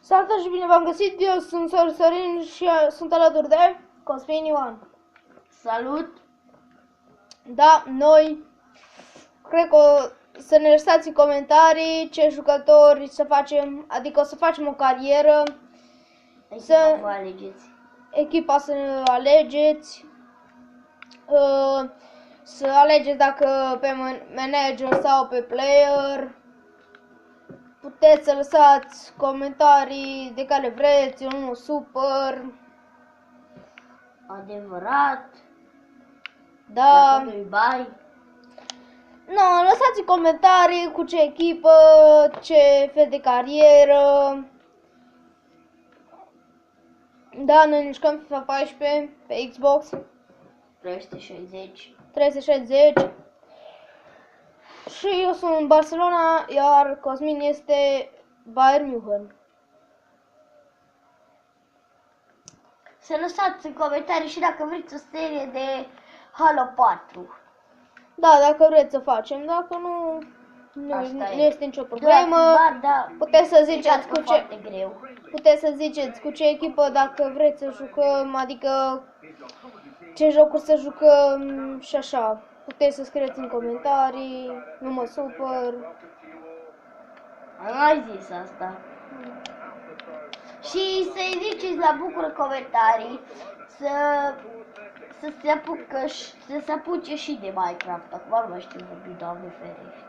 Salutare și bine v-am găsit, eu sunt Sorin și sunt alături de Cosmin Ioan. Salut! Da, noi cred că să ne lăsați în comentarii ce jucători să facem, adică o să facem o carieră. Să vă alegeți. Echipa să alegeți. Să alegeți dacă pe manager sau pe player. Puteți să lăsați comentarii de care vreți, unul super. Adevărat. Da. Dacă nu-i bai. No, lăsați comentarii cu ce echipă, ce fel de carieră. Da, noi ne jucăm FIFA 14 pe Xbox 360. 360. Și eu sunt în Barcelona, iar Cosmin este Bayern München. Să lăsați în comentarii și dacă vreți o serie de Halo 4. Da, dacă vreți să facem, dacă nu este nicio problemă. Da, Puteți să ziceți cu ce foarte greu. Puteți să ziceți cu ce echipă dacă vreți să jucăm, adică ce jocuri să jucăm și așa. Puteți să scrieți în comentarii, nu mă supăr. Am mai zis asta. Și să-i ziceți la bucură comentarii să se apuce și de Minecraft. Acum nu mai știu vorbi, Doamne ferește.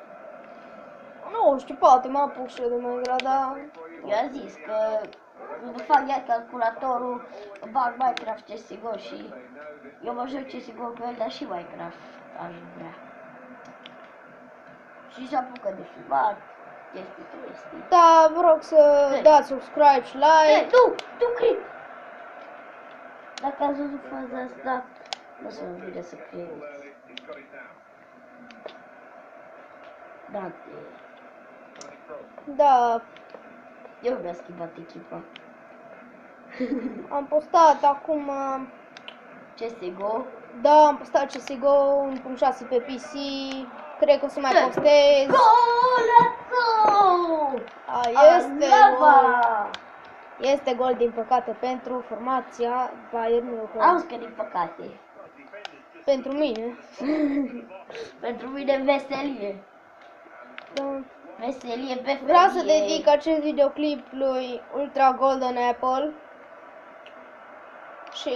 Nu știu, poate mă apuc și eu de Minecraft, dar Eu am zis că îmi fac iar calculatorul, bag Minecraft CSGO și eu mă joc CSGO cu el, dar și Minecraft aș vrea. Și se apucă de filmat, chestii. da, vă rog să dați subscribe și like. Tu cred! Dacă ați văzut faza asta, nu să mă vine să credeți. Da, Eu mi-am schimbat echipa. am postat acum, CSGO. da, am postat CSGO 1.6 pe PC. Cred că o să mai postez. Este gol. Este gol, din păcate, pentru formația Bayern München. Auzi că din păcate. Pentru mine. Pentru mine veselie. Da. Veselie pe ferie. Vreau să dedic acest videoclip lui Ultra Golden Apple. Și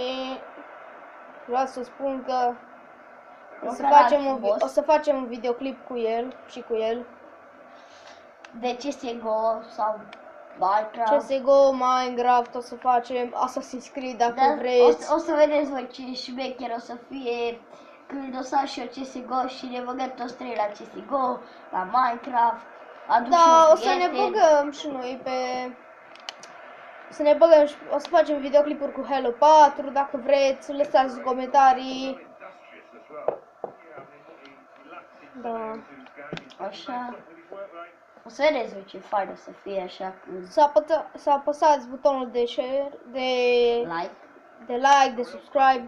vreau să spun că o să facem un videoclip cu el și cu el. De CSGO sau Minecraft. CSGO, Minecraft, o să facem Assassin's Creed dacă vreți. O să vedeți voi ce șmecher o să fie când o să am și eu CSGO și ne băgăm toți trei la CSGO, la Minecraft. Da, o să ne băgăm și noi pe... o să facem videoclipuri cu Halo 4, dacă vreți, lăsați comentarii. Da. Așa. O să vedeți voi ce fain o să fie așa cu... Să apăsați butonul de share, de like, de subscribe.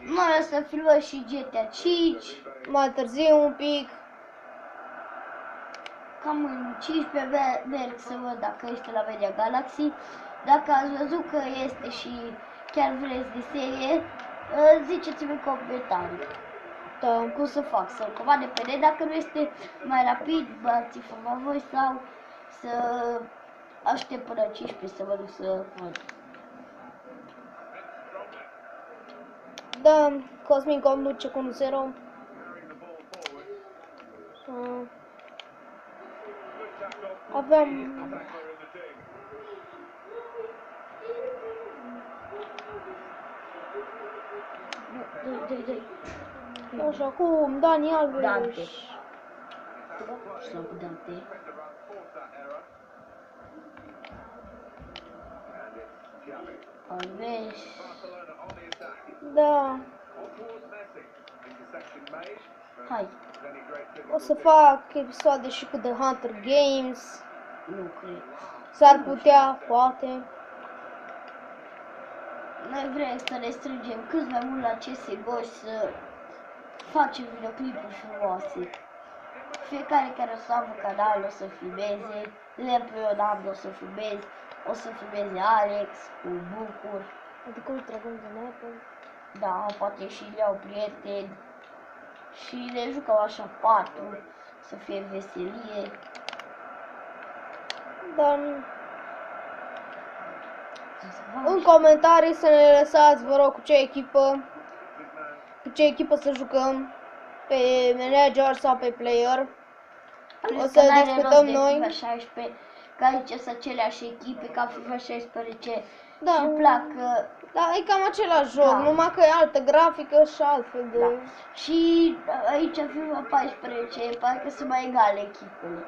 Noi o să filmăm și GTA 5. Mai târziu un pic. Cam în 15 merg să văd dacă este la Media Galaxy. Dacă ați văzut că este și chiar vreți de serie, ziceți-mi în comentarii. Da. Cum să fac, să-l comand de pe net, dacă nu este mai rapid, v-ați informat voi sau să aștept până 15 să mă duc să văd. Da, Cosmin conduce cu 1-0. Aveam... Așa, cum Dani Alves. Dante. Sau cu Dante. Alves. Da. Hai. O să fac episoade și cu The Hunter Games. Nu cred. S-ar putea, poate. Noi vrem să ne strângem cât mai mult la CSGO și să facem videoclipuri frumoase. fiecare care o să am un canal o să filmeze, de exemplu eu n-am, o să filmez, o să filmeze Alex cu Bucur, Adică Ultragon de Apple. da, poate și le iau prieteni și ne jucăm așa 4, să fie veselie. Dar în comentarii să ne lăsați, vă rog, cu ce echipă să jucăm, pe manager sau pe player. O să discutăm noi. FIFA 16, că aici sunt aceleași echipe ca FIFA 16 Da. și plac. Da, e cam același joc, Da. numai că e altă grafică și altfel de... Da. Și aici FIFA 14, parcă sunt mai egale echipele.